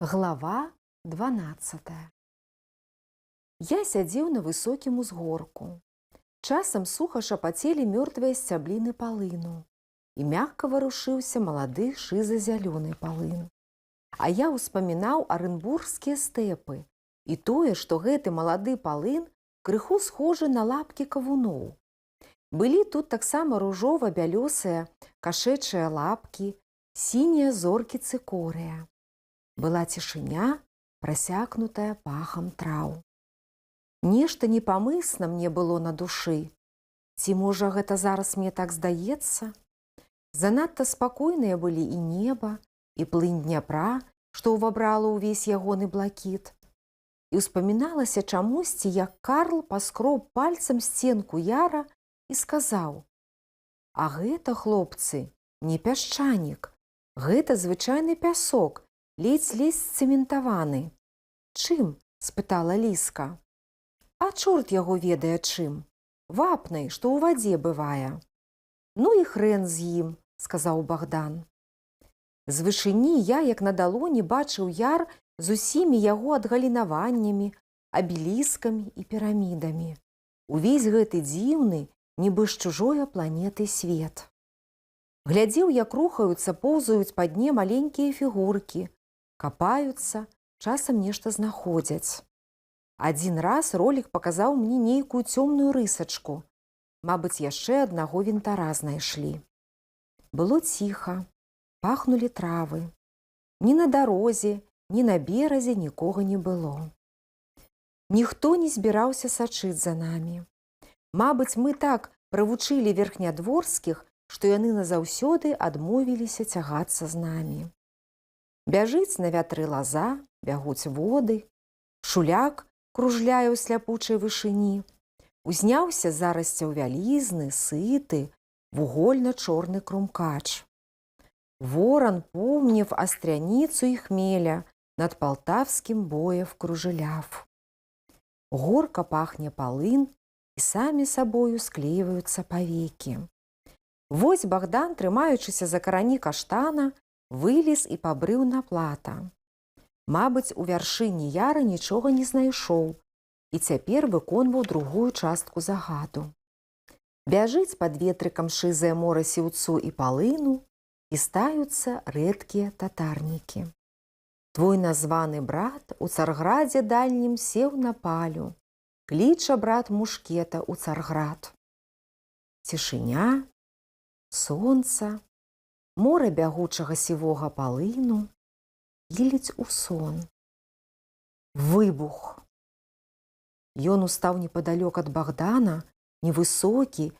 Глава 12. Я сядзеў на высокім узгорку. Часам суха шапацелі мёртвыя сцябліны палыну, і мякка варушыўся малады шыза-зялёны палын. А я ўспамінаў арэнбургскія стэпы і тое, што гэты малады палын крыху схожы на лапкі кавуноў. Былі тут таксама ружова-бялёсыя кашэчыя лапкі, сінія зоркі цыкорыя. Была цішыня, прасякнутая пахам траў. Нешта непамысна мне было на душы. Ці, можа, гэта зараз мне так здаецца? Занадта спакойныя былі і неба, і плынь Дняпра, што ўвабрала ўвесь ягоны блакіт. І ўспаміналася чамусьці, як Карл паскроб пальцам сценку яра і сказаў: «А гэта, хлопцы, не пясчанік, гэта звычайны пясок, ледзь-ледзь цэментаваны». «Чым?» – спытала Ліска. «А чорт яго ведае чым. Вапнай, што ў вадзе бывае». «Ну і хрэн з ім», – сказаў Богдан. З вышыні я, як на далоні, бачыў яр з усімі яго адгалінаваннямі, абеліскамі і пірамідамі. Увесь гэты дзіўны, нібы з чужой планеты свет. Глядзеў, як рухаюцца, поўзаюць па дне маленькія фігуркі, капаюцца, часам нешта знаходзяць. Адзін раз ролік паказаў мне нейкую цёмную рысачку. Мабыць, яшчэ аднаго вінтара знайшлі. Было ціха, пахнулі травы. Ні на дарозе, ні на беразе нікога не было. Ніхто не збіраўся сачыць за намі. Мабыць, мы так прывучылі верхнядворскіх, што яны назаўсёды адмовіліся цягацца з намі. Бяжыць на вятры лаза, бягуць воды, шуляк кружляе ў сляпучай вышыні. Узняўся зарасцяў вялізны, сыты, вугольна-чорны крумкач. Воран помнив остряницу и хмеля над полтавским боев кружеляв. Горко пахне полын, и сами собою склеиваются повеки. Вось Богдан, трымаючыся за карані каштана, вылез і пабрыў на плата. Мабыць, у вяршыні яра нічога не знайшоў і цяпер выконваў другую частку загаду. Бяжыць пад ветрыкам шызае мора сіўцу і палыну, і стаюцца рэдкія татарнікі. Твой названы брат у Царградзе дальнім сеў на палю, кліча брат мушкета у Царград. Цішыня, сонца, мора бягучага сівога палыну іліць у сон. Выбух. Ён устаў непадалёк ад Богдана, невысокі,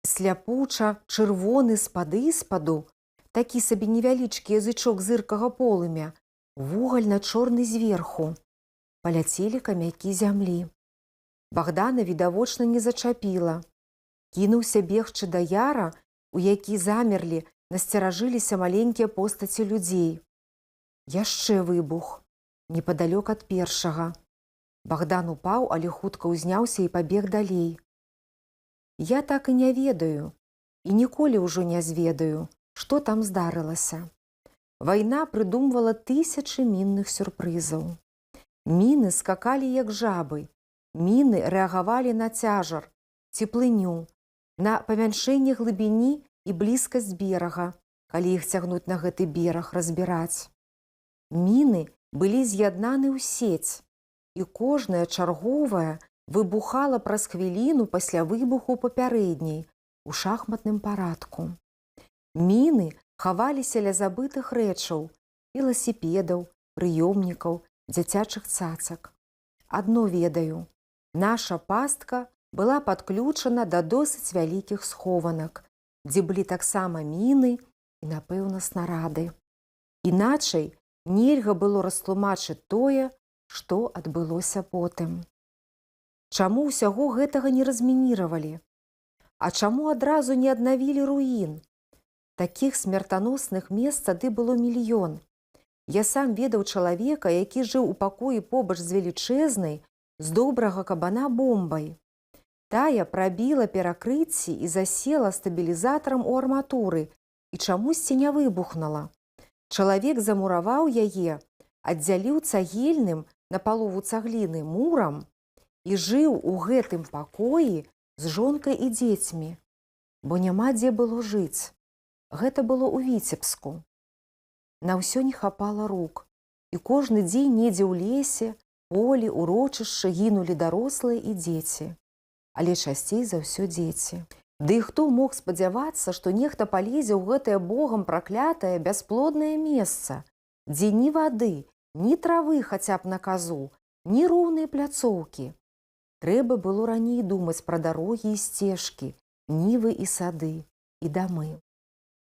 сляпуча чырвоны спады-спаду, такі сабе невялічкі язычок зыркага полымя, вугальна-чорны зверху. Паляцелі камякі зямлі. Богдана відавочна не зачапіла. Кінуўся бегчы да яра, у які замерлі, насцеражыліся маленькія постаці людзей. Яшчэ выбух, непадалёк ад першага. Богдан упаў, але хутка ўзняўся і пабег далей. Я так і не ведаю, і ніколі ўжо не зведаю, што там здарылася. Вайна прыдумвала тысячы мінных сюрпрызаў. Міны скакалі як жабы, міны рэагавалі на цяжар, цеплыню, на памяншэнне глыбіні і блізкасць берага, калі іх цягнуць на гэты бераг, разбіраць. Міны былі з'яднаны ў сеть, і кожная чарговая выбухала праз хвіліну пасля выбуху папярэдняй у шахматным парадку. Міны хаваліся ля забытых рэчаў, веласіпедаў, прыёмнікаў, дзіцячых цацак. Адно ведаю, наша пастка была падключана да досыць вялікіх схованак, дзе былі таксама міны і, напэўна, снарады. Іначай нельга было растлумачыць тое, што адбылося потым. Чаму ўсяго гэтага не размініравалі? А чаму адразу не аднавілі руін? Такіх смертаносных месц тады было мільён. Я сам ведаў чалавека, які жыў у пакоі побач з велічэзнай, з добрага кабана бомбай. Тая прабіла перакрыцці і засела стабілізатарам у арматуры і чамусьці не выбухнула. Чалавек замураваў яе, аддзяліў цагельным на палову цагліны мурам і жыў у гэтым пакоі з жонкай і дзецьмі, бо няма дзе было жыць. Гэта было ў Віцебску. На ўсё не хапала рук, і кожны дзень недзе ў лесе, полі, урочышчы гінулі дарослыя і дзеці. Але часцей за ўсё дзеці. Ды і хто мог спадзявацца, што нехта палезе ў гэтае богам праклятае бясплоднае месца, дзе ні вады, ні травы хаця б на казу, ні роўныя пляцоўкі. Трэба было раней думаць пра дарогі і сцежкі, нівы і сады, і дамы.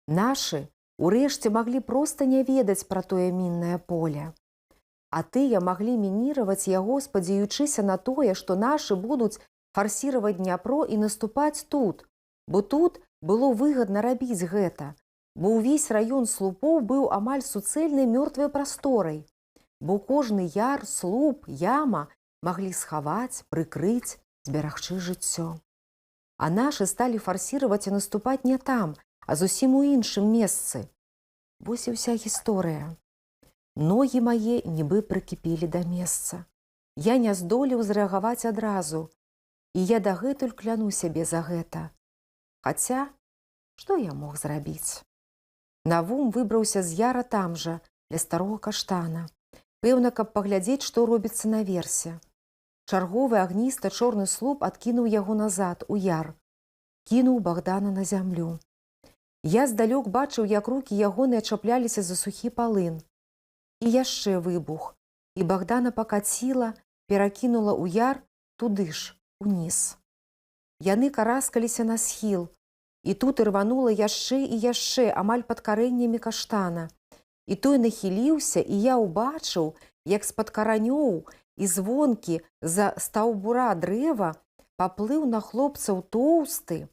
Нашы урэшце маглі проста не ведаць пра тое міннае поле. А тыя маглі мініраваць яго, спадзяючыся на тое, што нашы будуць фарсіраваць Дняпро і наступаць тут, бо тут было выгадна рабіць гэта, бо ўвесь раён слупоў быў амаль суцэльнай мёртвай прасторай, бо кожны яр, слуп, яма маглі схаваць, прыкрыць, зберагчы жыццё. А нашы сталі фарсіраваць і наступаць не там, а зусім у іншым месцы. Вось і ўся гісторыя. Ногі мае нібы прыкіпелі да месца. Я не здолеў зрэагаваць адразу, і я дагэтуль кляну сябе за гэта. Хаця, што я мог зрабіць? Навум выбраўся з яра там жа, ля старога каштана. Пэўна, каб паглядзець, што робіцца наверсе. Чарговы агніста-чорны слуп адкінуў яго назад, у яр. Кінуў Богдана на зямлю. Я здалёк бачыў, як рукі ягоныя чапляліся за сухі палын. І яшчэ выбух. І Богдана пакаціла, перакінула ў яр туды ж, уніз. Яны караскаліся на схіл. І тут ірванула яшчэ і яшчэ, амаль пад карэннямі каштана. І той нахіліўся, і я ўбачыў, як з-пад каранёў і звонкі за стаўбура дрэва паплыў на хлопцаў тоўсты,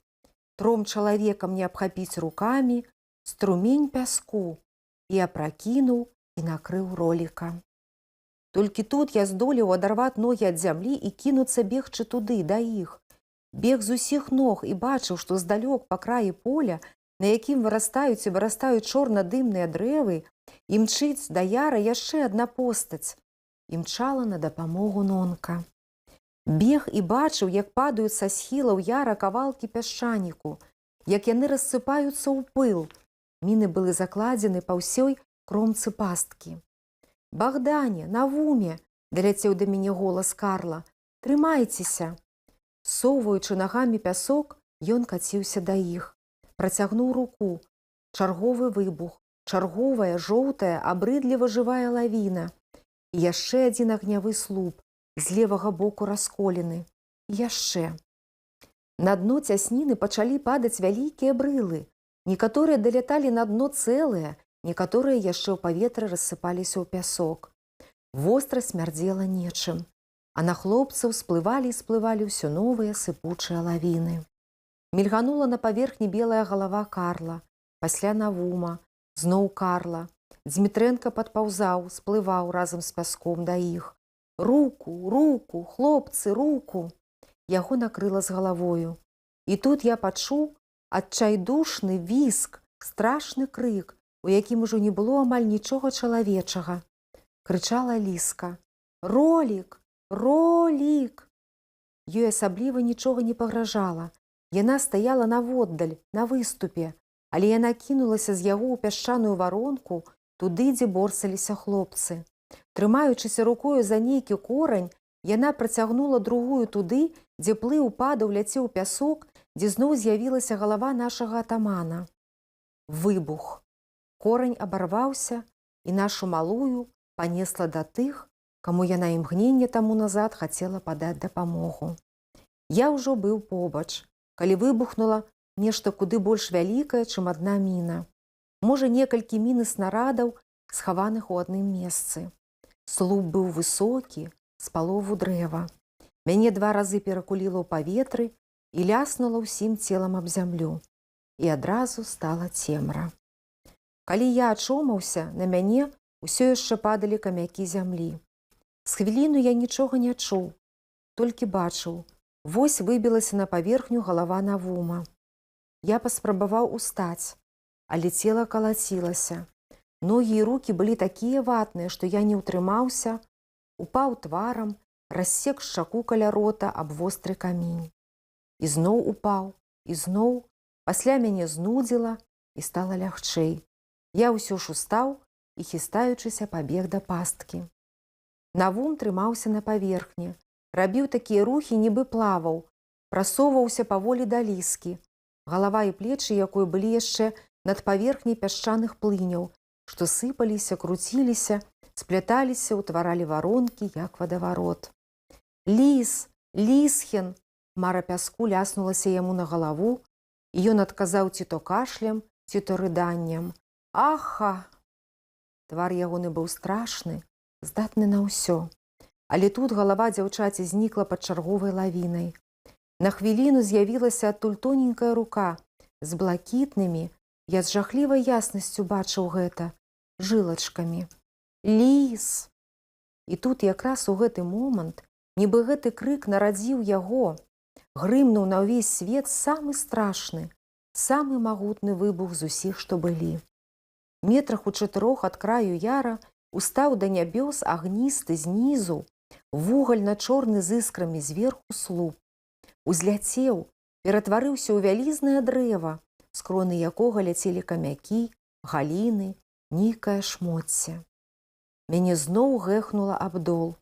3 чалавекам не абхапіць рукамі, струмень пяску, і апракінуў і накрыў роліка. Толькі тут я здолеў адарваць ногі ад зямлі і кінуцца бегчы туды, да іх. Бег з усіх ног і бачыў, што здалёк па краі поля, на якім вырастаюць і вырастаюць чорна-дымныя дрэвы, і мчыць да яра яшчэ адна постаць. Імчала на дапамогу нонка. Бег і бачыў, як падаюць са схілаў яра кавалкі пясчаніку, як яны рассыпаюцца ў пыл. Міны былі закладзены па ўсёй кромцы пасткі. «Богдане, Навуме!» – даляцеў да мяне голас Карла. «Трымайцеся!» Соўваючы нагамі пясок, ён каціўся да іх. Працягнуў руку. Чарговы выбух, чарговая, жоўтая, абрыдліва жывая лавіна. І яшчэ адзін агнявы слуп, з левага боку расколены. І яшчэ. На дно цясніны пачалі падаць вялікія брылы. Некаторыя даляталі на дно цэлыя, некаторыя яшчэ ў паветры рассыпаліся ў пясок. Востра смярдзела нечым. А на хлопцаў сплывалі і сплывалі ўсё новыя сыпучыя лавіны. Мільганула на паверхні белая галава Карла, пасля Навума, зноў Карла. Дзмітрэнка падпаўзаў, сплываў разам з пяском да іх. «Руку, руку, хлопцы, руку!» Яго накрыла з галавою. І тут я пачуў адчайдушны віск, страшны крык, у якім ужо не было амаль нічога чалавечага. Крычала Ліска. «Ролік! Ролік!» Ёй асабліва нічога не пагражала. Яна стаяла наводдаль, на выступе, але яна кінулася з яго ў пясчаную варонку, туды, дзе борсаліся хлопцы. Трымаючыся рукою за нейкі корань, яна працягнула другую туды, дзе плыў, падаў, ляцеў пясок, дзе зноў з'явілася галава нашага атамана. Выбух. Корань абарваўся, і нашу малую панесла да тых, каму яна імгненне таму назад хацела падаць дапамогу. Я ўжо быў побач, калі выбухнула нешта куды больш вялікае, чым адна міна. Можа, некалькі мін і снарадаў, схаваных у адным месцы. Слуп быў высокі, з палову дрэва. Мяне 2 разы перакуліла ў паветры і ляснула ўсім целам аб зямлю. І адразу стала цемра. Калі я ачомаўся, на мяне ўсё яшчэ падалі камякі зямлі. З хвіліну я нічога не чуў, толькі бачыў. Вось выбілася на паверхню галава Навума. Я паспрабаваў устаць, але цела калацілася. Ногі і рукі былі такія ватныя, што я не ўтрымаўся, упаў тварам, рассек шчаку каля рота аб востры камень. І зноў упаў, і зноў, пасля мяне знудзіла і стала лягчэй. Я ўсё ж устаў і, хістаючыся, пабег да пасткі. Навум трымаўся на паверхні, рабіў такія рухі, нібы плаваў, прасоўваўся паволі да ліскі. Галава і плечы, якой былі яшчэ над паверхняй пясчаных плыняў, што сыпаліся, круціліся, спляталіся, утваралі варонкі, як вадаварот. «Ліс! Лісхен!» Мара пяску ляснулася яму на галаву, і ён адказаў ці то кашлем, ці то рыданнем. «Аха!» Твар ягоны быў страшны, здатны на ўсё. Але тут галава дзяўчаці знікла пад чарговай лавінай. На хвіліну з'явілася адтуль тоненькая рука з блакітнымі, я з жахлівай яснасцю бачыў гэта, жылачкамі. «Ліс!» І тут якраз у гэты момант, нібы гэты крык нарадзіў яго, грымнуў на ўвесь свет самы страшны, самы магутны выбух з усіх, што былі. Метрах у 4 ад краю яра устаў да нябёс агністы знізу, вугальна-чорны з іскрамі зверху слуп. Узляцеў, ператварыўся ў вялізнае дрэва, з кроны якога ляцелі камякі, галіны, нейкае шмоцце. Мяне зноў гэхнула аб дол.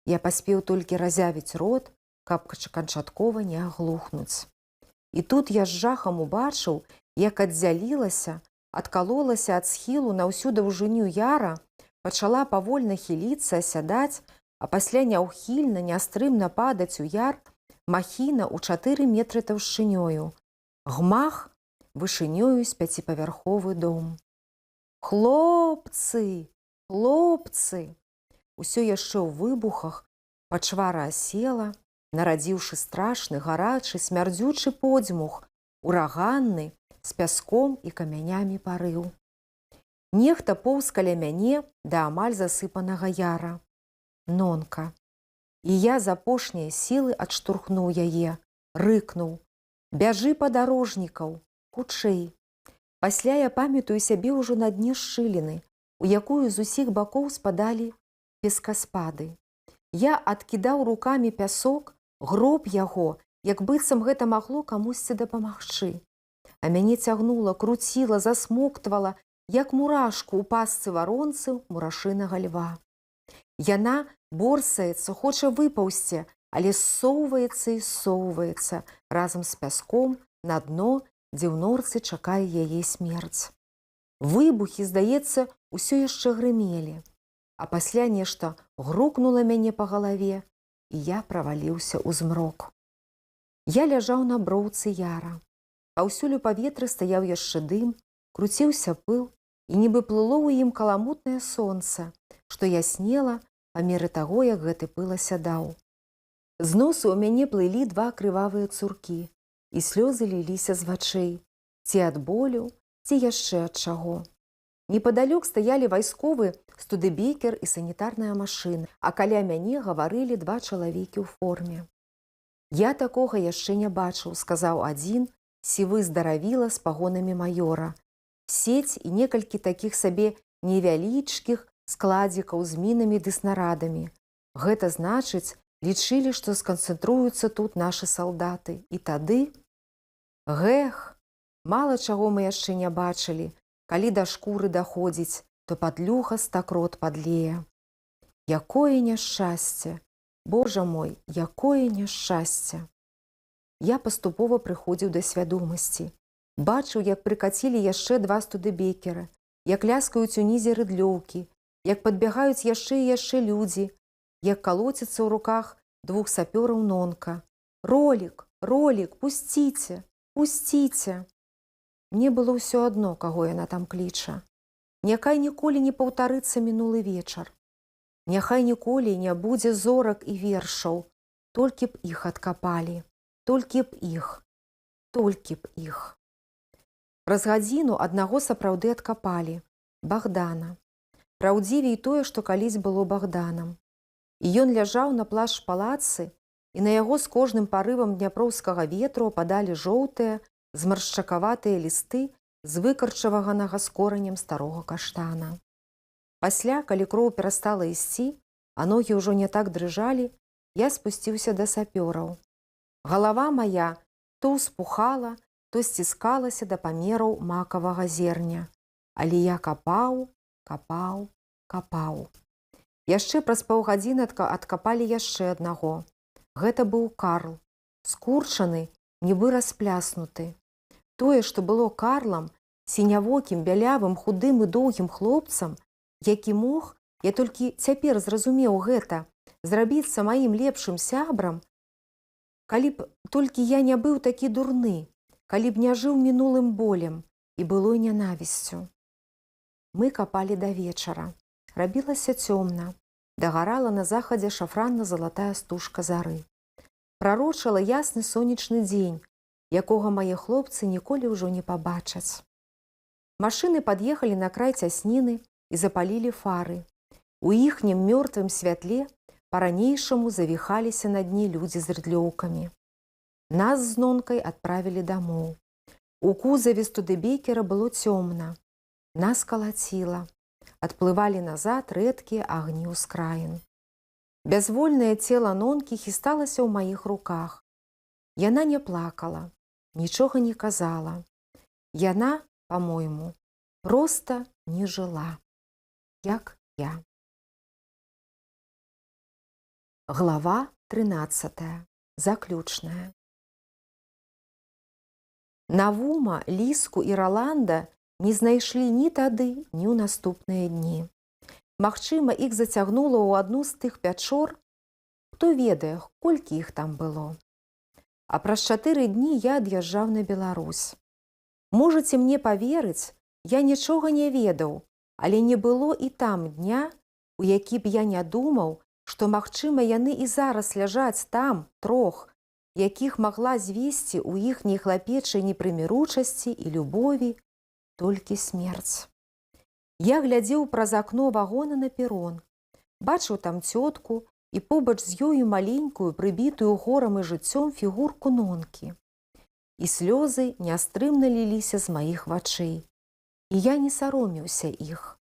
Я паспеў толькі разявіць рот, каб канчаткова не аглухнуць. І тут я з жахам убачыў, як аддзялілася, адкалолася ад схілу на ўсю даўжыню яра, пачала павольна хіліцца, асядаць, а пасля няўхільна, нястрымна падаць у яр махіна ў 4 метры таўшчынёю. Гмах вышынёю з 5павярховы дом. «Хлопцы! Хлопцы!» Усё яшчэ ў выбухах пачвара асела, нарадзіўшы страшны, гарачы, смярдзючы подзьмух, ураганны, з пяском і камянямі парыў. Нехта поўз каля мяне да амаль засыпанага яра. Нонка. І я з апошняй сілы адштурхнуў яе, рыкнуў: «Бяжы, падарожнікаў, хутчэй!» Пасля я памятаю сябе ўжо на дне шчыліны, у якую з усіх бакоў спадалі пескаспады. Я адкідаў рукамі пясок, гроб яго, як быццам гэта магло камусьці дапамагчы. А мяне цягнула, круціла, засмоктвала, як мурашку ў пастцы варонцы мурашынага льва. Яна борсаецца, хоча выпаўсці, але ссоўваецца і ссоўваецца разам з пяском на дно, дзе ў норцы чакае яе смерць. Выбухі, здаецца, усё яшчэ грымелі, а пасля нешта грукнула мяне па галаве, і я праваліўся ў змрок. Я ляжаў на броўцы яра. Паўсюль у паветры стаяў яшчэ дым, круціўся пыл, і нібы плыло ў ім каламутнае сонца, што яснела па меры таго, як гэты пыл асядаў. З носу ў мяне плылі 2 крывавыя цуркі, і слёзы ліліся з вачэй, ці ад болю, ці яшчэ ад чаго. Непадалёк стаялі вайсковы студыбекер і санітарная машына, а каля мяне гаварылі 2 чалавекі ў форме. «Я такога яшчэ не бачыў», — сказаў адзін, сівы здаравіла з пагонамі маёра. Сеть і некалькі такіх сабе невялічкіх складзікаў з мінамі ды снарадамі. Гэта значыць, лічылі, што сканцэнтруюцца тут нашы салдаты. І тады... Гэх! Мала чаго мы яшчэ не бачылі. Калі да шкуры даходзіць, то падлюха стакрот падлее. Якое няшчасце! Божа мой, якое няшчасце! Я паступова прыходзіў да свядомасці. Бачыў, як прыкацілі яшчэ 2 студыбекера, як ляскаюць унізе рыдлёўкі, як падбягаюць яшчэ і яшчэ людзі, як калоціцца ў руках 2 сапёраў Нонка. «Ролік! Ролік! Пусціце! Пусціце!» Мне было ўсё адно, каго яна там кліча. Няхай ніколі не паўтарыцца мінулы вечар. Няхай ніколі не будзе зорак і вершаў. Толькі б іх адкапалі. Толькі б іх. Толькі б іх. Праз гадзіну аднаго сапраўды адкапалі. Богдана. Праўдзівей тое, што калісь было Богданам. І ён ляжаў на плашпалацы, і на яго з кожным парывам дняпроўскага ветру ападалі жоўтыя, змаршчакаватыя лісты з выкарчаванага з коранем старога каштана. Пасля, калі кроў перастала ісці, а ногі ўжо не так дрыжалі, я спусціўся да сапёраў. Галава мая то ўспухала, то сціскалася да памераў макавага зерня. Але я капаў, капаў, капаў. Яшчэ праз паўгадзіны адкапалі яшчэ аднаго. Гэта быў Карл, скурчаны, нібы распляснуты. Тое, што было Карлам, сінявокім, бялявым, худым і доўгім хлопцам, які мог, я толькі цяпер зразумеў гэта, зрабіцца маім лепшым сябрам, калі б толькі я не быў такі дурны, калі б не жыў мінулым болем і былой нянавісцю. Мы капалі да вечара. Рабілася цёмна. Дагарала на захадзе шафранна-залатая стужка зары. Прарочыла ясны сонечны дзень, якога мае хлопцы ніколі ўжо не пабачаць. Машыны пад'ехалі на край цясніны і запалілі фары. У іхнім мёртвым святле па-ранейшаму завіхаліся на дне людзі з рыдлёўкамі. Нас з Нонкай адправілі дамоў. У кузаве студыбекера было цёмна. Нас калаціла. Адплывалі назад рэдкія агні ўскраін. Бязвольнае цела Нонкі хісталася ў маіх руках. Яна не плакала, нічога не казала. Яна, па-мойму, проста не жыла, як я. Глава 13. Заключная. Навума, Ліску і Раланда не знайшлі ні тады, ні ў наступныя дні. Магчыма, іх зацягнула ў адну з тых пячор, хто ведае, колькі іх там было. А праз 4 дні я ад'язджаў на Беларусь. Можаце мне паверыць, я нічога не ведаў, але не было і там дня, у які б я не думаў, што, магчыма, яны і зараз ляжаць там, трох, якіх магла звесці ў іхняй хлапечай непрыміручасці і любові толькі смерць. Я глядзеў праз акно вагона на перон, бачыў там цётку і побач з ёю маленькую, прыбітую горам і жыццём фігурку Нонкі. І слёзы нястрымна ліліся з маіх вачэй, і я не саромеўся іх.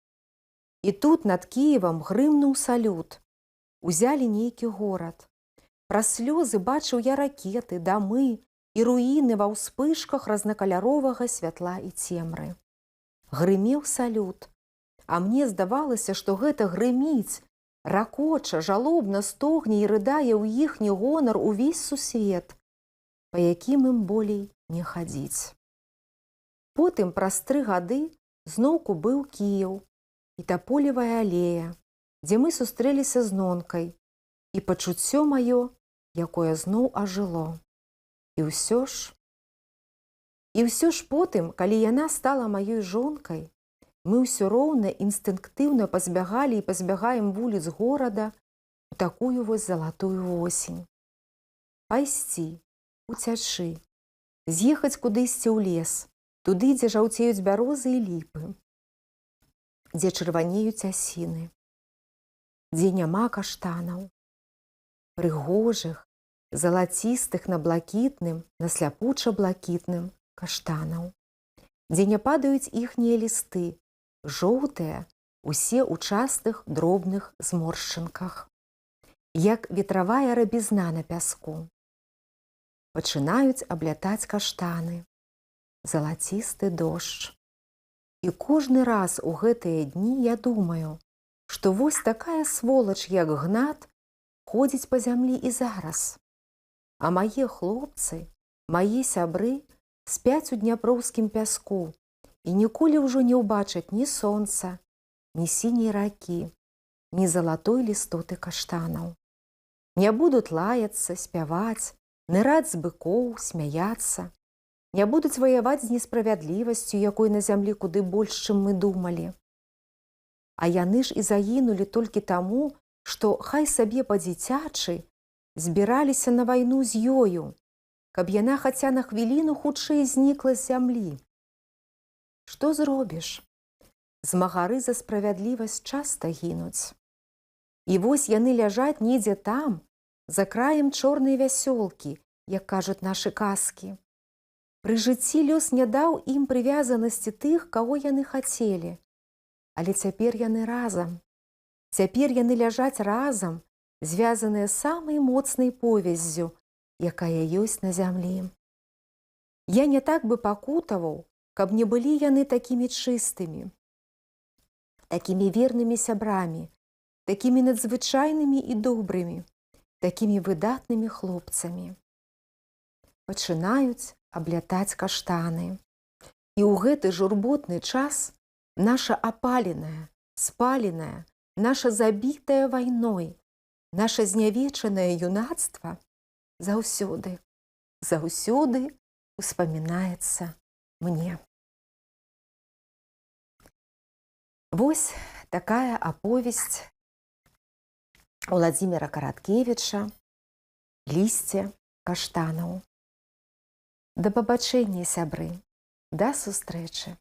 І тут над Кіевам грымнуў салют. Узялі нейкі горад. Праз слёзы бачыў я ракеты, дамы і руіны ва ўспышках разнакаляровага святла і цемры. Грымеў салют, а мне здавалася, што гэта грыміць, ракоча, жалобна стогне і рыдае ў іхні гонар увесь сусвет, па якім ім болей не хадзіць. Потым праз 3 гады зноўку быў Кіеў і Таполевая алея, дзе мы сустрэліся з Нонкай, і пачуццё маё, якое зноў ажыло. І ўсё ж потым, калі яна стала маёй жонкай, мы ўсё роўна інстынктыўна пазбягалі і пазбягаем вуліц горада у такую вось залатую восень. Пайсці, уцячы, з'ехаць кудысьці ў лес, туды, дзе жаўцеюць бярозы і ліпы, дзе чырванеюць асіны, дзе няма каштанаў, прыгожых, залацістых на блакітным, на сляпуча-блакітным каштанаў, дзе не падаюць іхнія лісты, жоўтыя, усе ў частых дробных зморшчынках, як ветравая рабізна на пяску. Пачынаюць аблятаць каштаны, залацісты дождж. І кожны раз у гэтыя дні я думаю, што вось такая сволач, як Гнат, ходзіць па зямлі і зараз. А мае хлопцы, мае сябры спяць у дняпроўскім пяску і ніколі ўжо не ўбачаць ні сонца, ні сіняй ракі, ні залатой лістоты каштанаў. Не будуць лаяцца, спяваць, ныраць з быкоў, смяяцца. Не будуць ваяваць з несправядлівасцю, якой на зямлі куды больш, чым мы думалі. А яны ж і загінулі толькі таму, што хай сабе па-дзіцячы збіраліся на вайну з ёю, каб яна хаця на хвіліну хутчэй знікла з зямлі. Што зробіш? Змагары за справядлівасць часта гінуць. І вось яны ляжаць недзе там, за краем чорнай вясёлкі, як кажуць нашы казкі. Пры жыцці лёс не даў ім прывязанасці тых, каго яны хацелі. Але цяпер яны разам. Цяпер яны ляжаць разам, звязаныя самай моцнай повяззю, якая ёсць на зямлі. Я не так бы пакутаваў, каб не былі яны такімі чыстымі, такімі вернымі сябрамі, такімі надзвычайнымі і добрымі, такімі выдатнымі хлопцамі. Пачынаюць аблятаць каштаны. І ў гэты журботны час наша апаленая, спаленая, наша забітая вайной, наша знявечанае юнацтва заўсёды успамінаецца мне. Вось такая аповесць Уладзіміра Караткевіча «Лісце каштанаў». Да пабачэння, сябры, да сустрэчы.